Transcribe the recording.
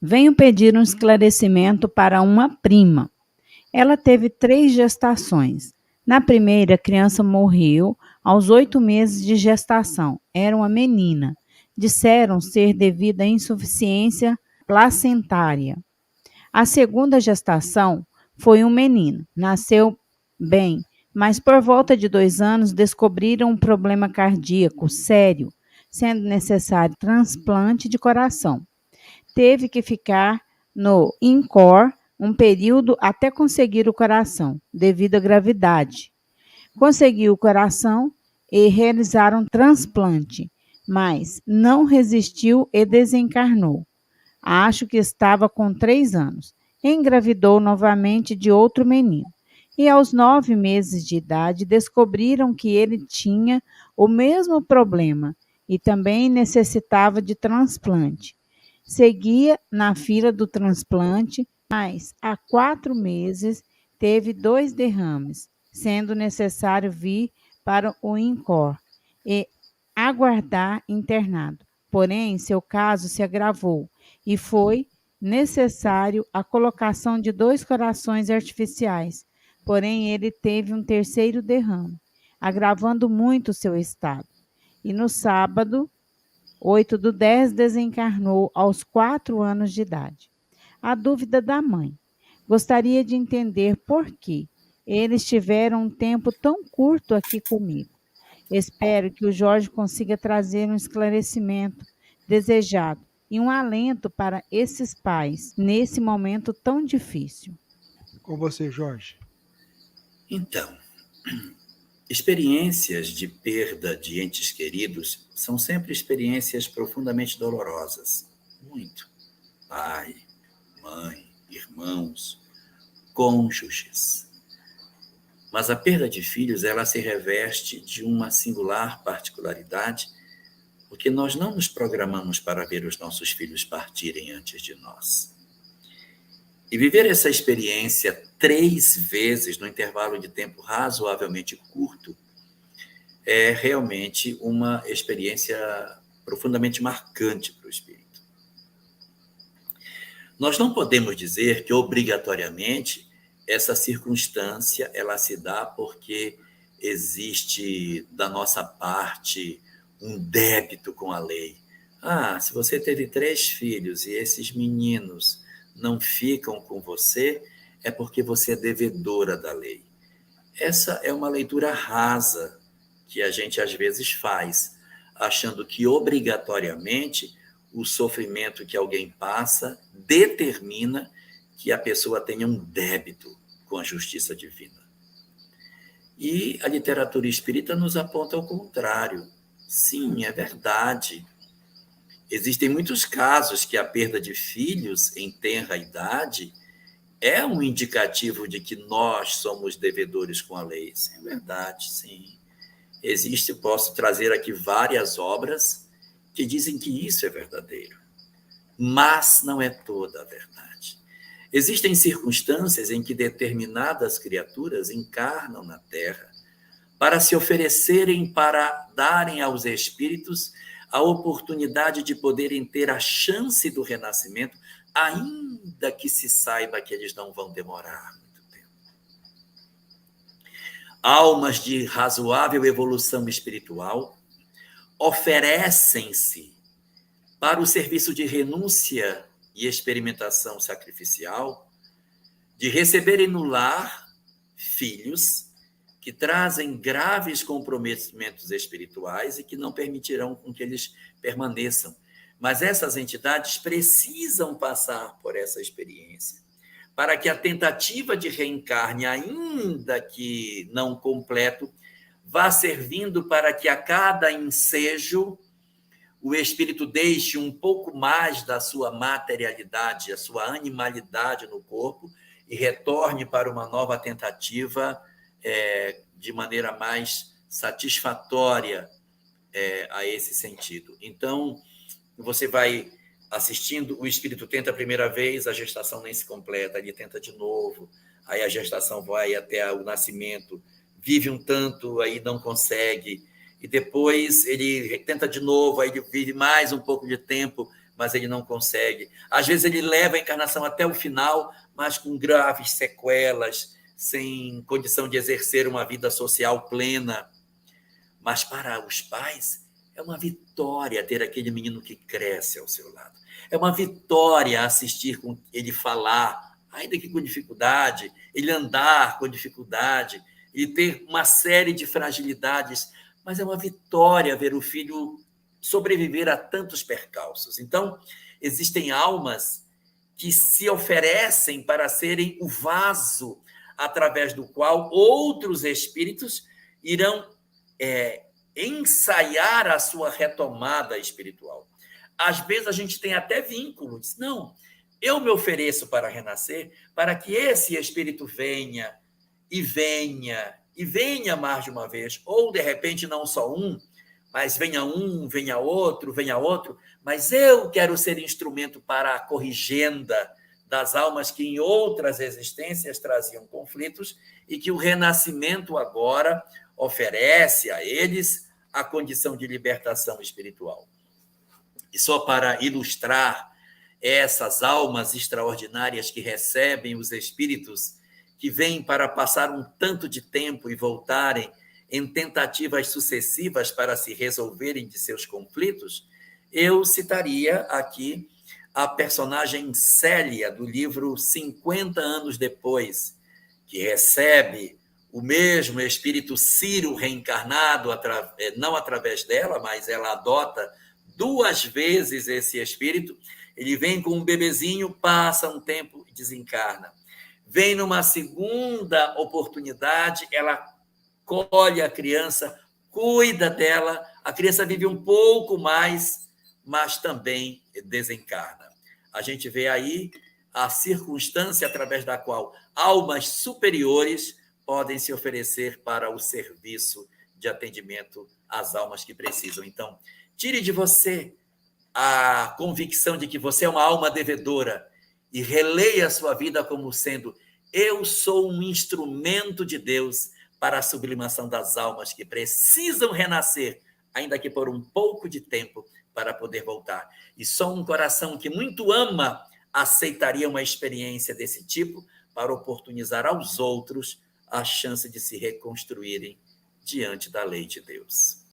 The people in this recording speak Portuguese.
Venho pedir um esclarecimento para uma prima. Ela teve 3 gestações. Na primeira, a criança morreu aos 8 meses de gestação. Era uma menina. Disseram ser devido à insuficiência placentária. A segunda gestação foi um menino. Nasceu bem, mas por volta de 2 anos descobriram um problema cardíaco sério, sendo necessário transplante de coração. Teve que ficar no INCOR um período até conseguir o coração, devido à gravidade. Conseguiu o coração e realizaram transplante, mas não resistiu e desencarnou. Acho que estava com 3 anos. Engravidou novamente de outro menino. E aos 9 meses de idade descobriram que ele tinha o mesmo problema e também necessitava de transplante. Seguia na fila do transplante, mas há 4 meses teve 2 derrames, sendo necessário vir para o INCOR e aguardar internado. Porém, seu caso se agravou e foi necessário a colocação de 2 corações artificiais. Porém, ele teve um terceiro derrame, agravando muito o seu estado. E no sábado, 8/10, desencarnou aos 4 anos de idade. A dúvida da mãe. Gostaria de entender por que eles tiveram um tempo tão curto aqui comigo. Espero que o Jorge consiga trazer um esclarecimento desejado e um alento para esses pais nesse momento tão difícil. Com você, Jorge. Então, experiências de perda de entes queridos são sempre experiências profundamente dolorosas. Muito. Pai, mãe, irmãos, cônjuges. Mas a perda de filhos, ela se reveste de uma singular particularidade, porque nós não nos programamos para ver os nossos filhos partirem antes de nós. E viver essa experiência 3 vezes no intervalo de tempo razoavelmente curto é realmente uma experiência profundamente marcante para o espírito. Nós não podemos dizer que obrigatoriamente essa circunstância ela se dá porque existe da nossa parte um débito com a lei. Se você teve 3 filhos e esses meninos não ficam com você, é porque você é devedora da lei. Essa é uma leitura rasa que a gente às vezes faz, achando que obrigatoriamente o sofrimento que alguém passa determina que a pessoa tenha um débito com a justiça divina. E a literatura espírita nos aponta o contrário. Sim, é verdade. Existem muitos casos que a perda de filhos em tenra idade é um indicativo de que nós somos devedores com a lei. Isso é verdade, sim. Posso trazer aqui várias obras que dizem que isso é verdadeiro. Mas não é toda a verdade. Existem circunstâncias em que determinadas criaturas encarnam na Terra para se oferecerem para darem aos espíritos a oportunidade de poderem ter a chance do renascimento, ainda que se saiba que eles não vão demorar muito tempo. Almas de razoável evolução espiritual oferecem-se para o serviço de renúncia e experimentação sacrificial, de receberem no lar filhos que trazem graves comprometimentos espirituais e que não permitirão com que eles permaneçam. Mas essas entidades precisam passar por essa experiência para que a tentativa de reencarne, ainda que não completo, vá servindo para que a cada ensejo o espírito deixe um pouco mais da sua materialidade, a sua animalidade no corpo e retorne para uma nova tentativa de maneira mais satisfatória a esse sentido. Então, você vai assistindo, o espírito tenta a primeira vez, a gestação nem se completa, ele tenta de novo, aí a gestação vai até o nascimento, vive um tanto, aí não consegue, e depois ele tenta de novo, aí ele vive mais um pouco de tempo, mas ele não consegue. Às vezes ele leva a encarnação até o final, mas com graves sequelas, sem condição de exercer uma vida social plena. Mas para os pais, é uma vitória ter aquele menino que cresce ao seu lado. É uma vitória assistir com ele falar, ainda que com dificuldade, ele andar com dificuldade, ele ter uma série de fragilidades, mas é uma vitória ver o filho sobreviver a tantos percalços. Então, existem almas que se oferecem para serem o vaso através do qual outros espíritos irão ensaiar a sua retomada espiritual. Às vezes a gente tem até vínculos. Não, eu me ofereço para renascer, para que esse espírito venha mais de uma vez, ou de repente não só um, mas venha outro, mas eu quero ser instrumento para a corrigenda das almas que em outras existências traziam conflitos e que o renascimento agora oferece a eles a condição de libertação espiritual. E só para ilustrar essas almas extraordinárias que recebem os espíritos que vêm para passar um tanto de tempo e voltarem em tentativas sucessivas para se resolverem de seus conflitos, eu citaria aqui a personagem Célia, do livro 50 anos depois, que recebe o mesmo espírito Ciro reencarnado, não através dela, mas ela adota 2 vezes esse espírito. Ele vem com um bebezinho, passa um tempo e desencarna. Vem numa segunda oportunidade, ela colhe a criança, cuida dela, a criança vive um pouco mais, mas também desencarna. A gente vê aí a circunstância através da qual almas superiores podem se oferecer para o serviço de atendimento às almas que precisam. Então, tire de você a convicção de que você é uma alma devedora e releia a sua vida como sendo: eu sou um instrumento de Deus para a sublimação das almas que precisam renascer, ainda que por um pouco de tempo, para poder voltar. E só um coração que muito ama aceitaria uma experiência desse tipo para oportunizar aos outros a chance de se reconstruírem diante da lei de Deus.